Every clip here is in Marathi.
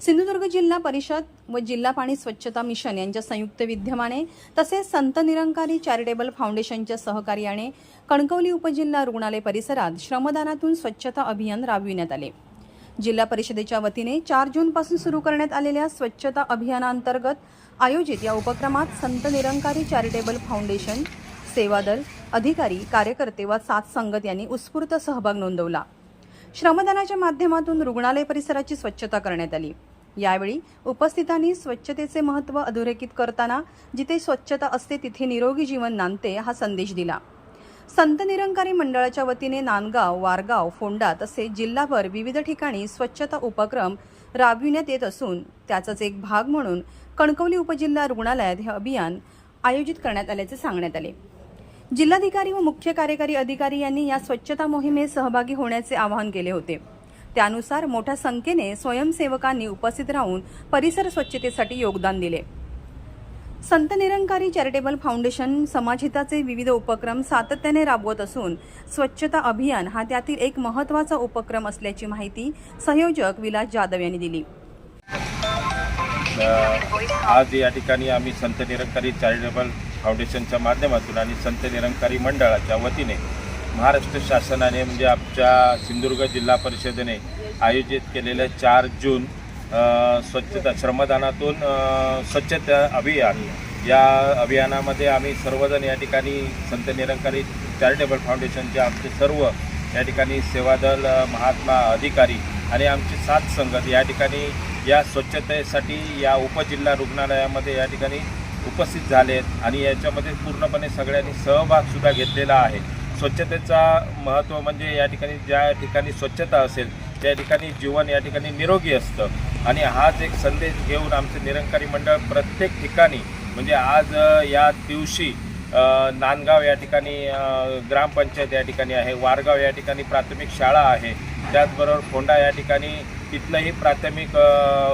सिंधुदुर्ग जिल्हा परिषद व जिल्हा पाणी स्वच्छता मिशन यांच्या संयुक्त विद्यमाने तसेच संत निरंकारी चॅरिटेबल फाउंडेशनच्या सहकार्याने कणकवली उपजिल्हा रुग्णालय परिसरात श्रमदानातून स्वच्छता अभियान राबविण्यात आले। जिल्हा परिषदेच्या वतीने 4 जूनपासून सुरू करण्यात आलेल्या स्वच्छता अभियानांतर्गत आयोजित या उपक्रमात संत निरंकारी चॅरिटेबल फाउंडेशन, सेवादल, अधिकारी, कार्यकर्ते व साथ संगत यांनी उत्स्फूर्त सहभाग नोंदवला। श्रमदानाच्या माध्यमातून रुग्णालय परिसराची स्वच्छता करण्यात आली। यावेळी उपस्थितांनी स्वच्छतेचे महत्त्व अधोरेखित करताना जिथे स्वच्छता असते तिथे निरोगी जीवन नांदते हा संदेश दिला। संत निरंकारी मंडळाच्या वतीने नांदगाव, वारगाव, फोंडा तसेच जिल्हाभर विविध ठिकाणी स्वच्छता उपक्रम राबविण्यात येत असून त्याचाच एक भाग म्हणून कणकवली उपजिल्हा रुग्णालयात हे अभियान आयोजित करण्यात आल्याचे सांगण्यात आले। जिल्हाधिकारी व मुख्य कार्यकारी अधिकारी यांनी या स्वच्छता मोहिमेत सहभागी होण्याचे आवाहन केले होते। त्यानुसार मोठ्या संख्येने स्वयंसेवकांनी उपस्थित राहून परिसर स्वच्छतेसाठी योगदान दिले। संत निरंकारी चॅरिटेबल फाउंडेशन समाजहिताचे विविध उपक्रम सातत्याने राबवत असून स्वच्छता अभियान हा त्यातील एक महत्त्वाचा उपक्रम असल्याची माहिती संयोजक विलास जाधव यांनी दिली। आज या ठिकाणी आम्ही संत निरंकारी चॅरिटेबल फाउंडेशनच्या माध्यमातून आणि संत निरंकारी मंडळाच्या वतीने महाराष्ट्र शासनाने म्हणजे आमच्या सिंधुदुर्ग जिल्हा परिषदेने आयोजित केलेले 4 जून स्वच्छता श्रमदानातून स्वच्छता अभियान, या अभियानामध्ये आम्ही सर्वजण या ठिकाणी संत निरंकारी चॅरिटेबल फाउंडेशनचे आमचे सर्व या ठिकाणी सेवादल, महात्मा, अधिकारी आणि आमची साथ संगत या ठिकाणी या स्वच्छतेसाठी या उपजिल्हा रुग्णालयामध्ये या ठिकाणी उपस्थित झालेत आणि याच्यामध्ये पूर्णपणे सगळ्यांनी सहभागसुद्धा घेतलेला आहे। स्वच्छतेचा महत्त्व म्हणजे या ठिकाणी ज्या ठिकाणी स्वच्छता असेल त्या ठिकाणी जीवन या ठिकाणी निरोगी असतं आणि हाच एक संदेश घेऊन आमचे निरंकारी मंडळ प्रत्येक ठिकाणी म्हणजे आज या दिवशी नांदगाव या ठिकाणी ग्रामपंचायत या ठिकाणी आहे, वारगाव या ठिकाणी प्राथमिक शाळा आहे, त्याचबरोबर फोंडा या ठिकाणी तिथलंही प्राथमिक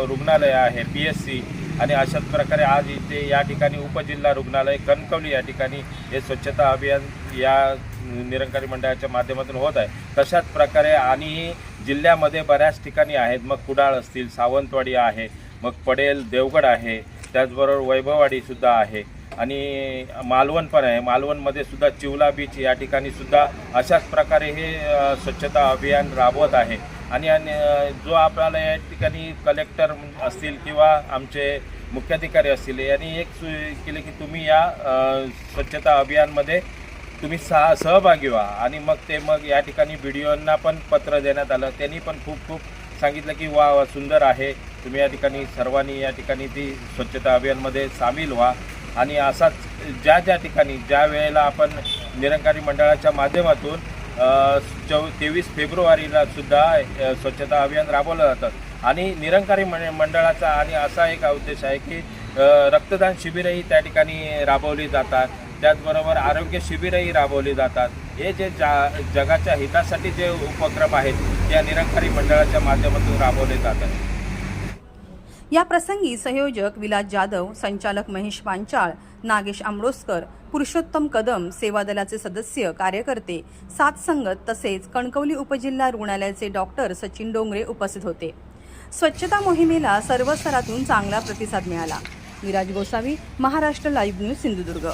रुग्णालय आहे, PSC आणि अशाच प्रकारे आज इथे या ठिकाणी उपजिल्हा रुग्णालय कणकवली या ठिकाणी हे स्वच्छता अभियान या निरंकारी मंडळाच्या माध्यमातून होत आहे। तशाच प्रकारे आणि जिल्ह्यामध्ये बऱ्याच ठिकाणी आहेत, मग कुडाळ असतील, सावंतवाडी आहे, मग पडेल, देवगड आहे, त्याचबरोबर वैभववाडीसुद्धा आहे आणि मालवण पण आहे। मालवणमध्ये सुद्धा चिवला बीच या ठिकाणी सुद्धा अशाच प्रकारे हे स्वच्छता अभियान राबवत आहे आणि जो आपल्याला या ठिकाणी कलेक्टर असतील किंवा आमचे मुख्याधिकारी असतील यांनी एक केले की तुम्ही या स्वच्छता अभियानमध्ये तुम्ही सहभागी व्हा आणि मग या ठिकाणी व्हिडिओंना पण पत्र देण्यात आलं। त्यांनी पण खूप सांगितलं की वा सुंदर आहे, तुम्ही या ठिकाणी सर्वांनी या ठिकाणी ती स्वच्छता अभियानमध्ये सामील व्हा आणि असाच ज्या ठिकाणी ज्या वेळेला आपण निरंकारी मंडळाच्या माध्यमातून 23 फेब्रुवारीला सुद्धा स्वच्छता अभियान राबवलं जातं आणि निरंकारी मंडळाचा आणि असा एक उद्देश आहे की रक्तदान शिबिरही त्या ठिकाणी राबवली जातात, त्याचबरोबर आरोग्य शिबिरही राबवली जातात। हे जे जगाच्या हितासाठी जे उपक्रम आहेत त्या निरंकारी मंडळाच्या माध्यमातून राबवले जातात। या प्रसंगी संयोजक विलास जाधव, संचालक महेश पांचाळ, नागेश आमरोस्कर, पुरुषोत्तम कदम, सेवादलाचे सदस्य, कार्यकर्ते, साथ संगत तसेच कणकवली उपजिल्हा रुग्णालयाचे डॉक्टर सचिन डोंगरे उपस्थित होते। स्वच्छता मोहिमेला सर्व स्तरातून चांगला प्रतिसाद मिळाला। Viraj Gosavi, Maharashtra live news, Sindhudurg.